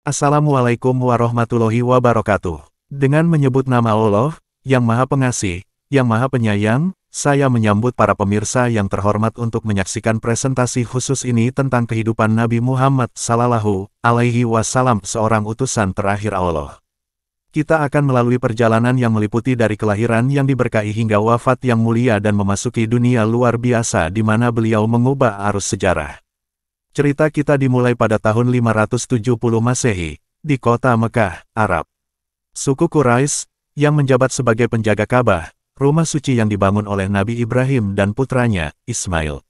Assalamualaikum warahmatullahi wabarakatuh. Dengan menyebut nama Allah, yang Maha Pengasih, yang Maha Penyayang, saya menyambut para pemirsa yang terhormat untuk menyaksikan presentasi khusus ini tentang kehidupan Nabi Muhammad Sallallahu Alaihi Wasallam, seorang utusan terakhir Allah. Kita akan melalui perjalanan yang meliputi dari kelahiran yang diberkahi hingga wafat yang mulia dan memasuki dunia luar biasa di mana beliau mengubah arus sejarah. Cerita kita dimulai pada tahun 570 Masehi, di kota Mekah, Arab. Suku Quraisy, yang menjabat sebagai penjaga Ka'bah, rumah suci yang dibangun oleh Nabi Ibrahim dan putranya, Ismail.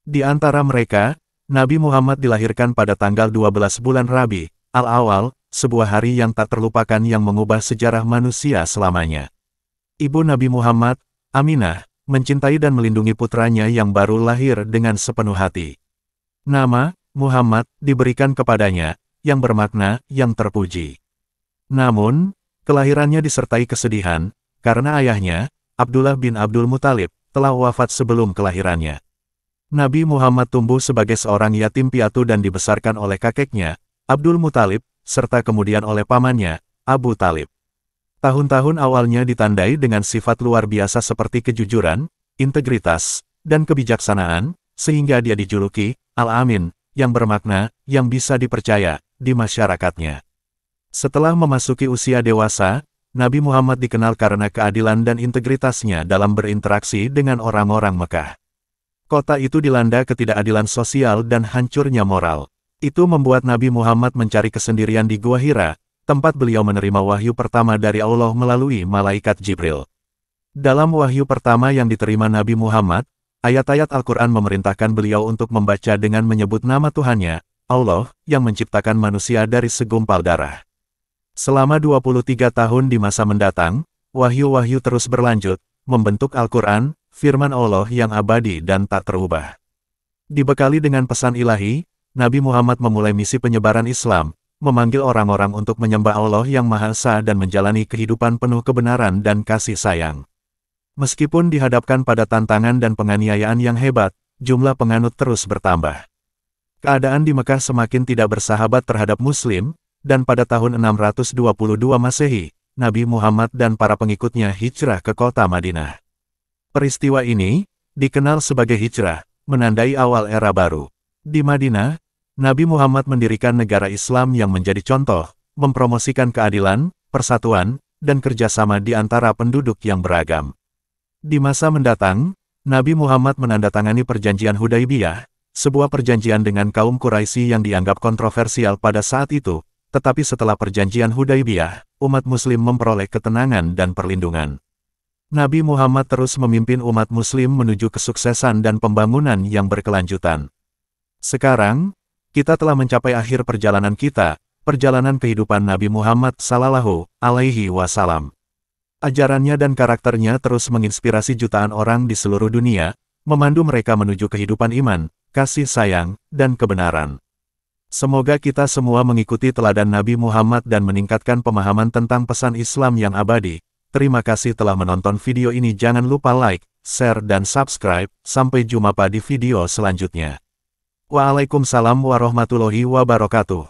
Di antara mereka, Nabi Muhammad dilahirkan pada tanggal 12 bulan Rabi' al-Awal, sebuah hari yang tak terlupakan yang mengubah sejarah manusia selamanya. Ibu Nabi Muhammad, Aminah, mencintai dan melindungi putranya yang baru lahir dengan sepenuh hati. Nama, Muhammad, diberikan kepadanya, yang bermakna, yang terpuji. Namun, kelahirannya disertai kesedihan, karena ayahnya, Abdullah bin Abdul Muthalib, telah wafat sebelum kelahirannya. Nabi Muhammad tumbuh sebagai seorang yatim piatu dan dibesarkan oleh kakeknya, Abdul Muthalib, serta kemudian oleh pamannya, Abu Talib. Tahun-tahun awalnya ditandai dengan sifat luar biasa seperti kejujuran, integritas, dan kebijaksanaan, sehingga dia dijuluki Al-Amin, yang bermakna, yang bisa dipercaya, di masyarakatnya. Setelah memasuki usia dewasa, Nabi Muhammad dikenal karena keadilan dan integritasnya dalam berinteraksi dengan orang-orang Mekah. Kota itu dilanda ketidakadilan sosial dan hancurnya moral. Itu membuat Nabi Muhammad mencari kesendirian di Gua Hira, tempat beliau menerima wahyu pertama dari Allah melalui malaikat Jibril. Dalam wahyu pertama yang diterima Nabi Muhammad, ayat-ayat Al-Quran memerintahkan beliau untuk membaca dengan menyebut nama Tuhannya, Allah, yang menciptakan manusia dari segumpal darah. Selama 23 tahun di masa mendatang, wahyu-wahyu terus berlanjut, membentuk Al-Quran, firman Allah yang abadi dan tak terubah. Dibekali dengan pesan ilahi, Nabi Muhammad memulai misi penyebaran Islam, memanggil orang-orang untuk menyembah Allah yang Maha Esa dan menjalani kehidupan penuh kebenaran dan kasih sayang. Meskipun dihadapkan pada tantangan dan penganiayaan yang hebat, jumlah penganut terus bertambah. Keadaan di Mekah semakin tidak bersahabat terhadap Muslim, dan pada tahun 622 Masehi, Nabi Muhammad dan para pengikutnya hijrah ke kota Madinah. Peristiwa ini, dikenal sebagai hijrah, menandai awal era baru. Di Madinah, Nabi Muhammad mendirikan negara Islam yang menjadi contoh, mempromosikan keadilan, persatuan, dan kerjasama di antara penduduk yang beragam. Di masa mendatang, Nabi Muhammad menandatangani Perjanjian Hudaibiyah, sebuah perjanjian dengan kaum Quraisy yang dianggap kontroversial pada saat itu, tetapi setelah Perjanjian Hudaibiyah, umat Muslim memperoleh ketenangan dan perlindungan. Nabi Muhammad terus memimpin umat Muslim menuju kesuksesan dan pembangunan yang berkelanjutan. Sekarang, kita telah mencapai akhir perjalanan kita, perjalanan kehidupan Nabi Muhammad Sallallahu Alaihi Wasallam. Ajarannya dan karakternya terus menginspirasi jutaan orang di seluruh dunia, memandu mereka menuju kehidupan iman, kasih sayang, dan kebenaran. Semoga kita semua mengikuti teladan Nabi Muhammad dan meningkatkan pemahaman tentang pesan Islam yang abadi. Terima kasih telah menonton video ini. Jangan lupa like, share, dan subscribe. Sampai jumpa di video selanjutnya. Waalaikumsalam warahmatullahi wabarakatuh.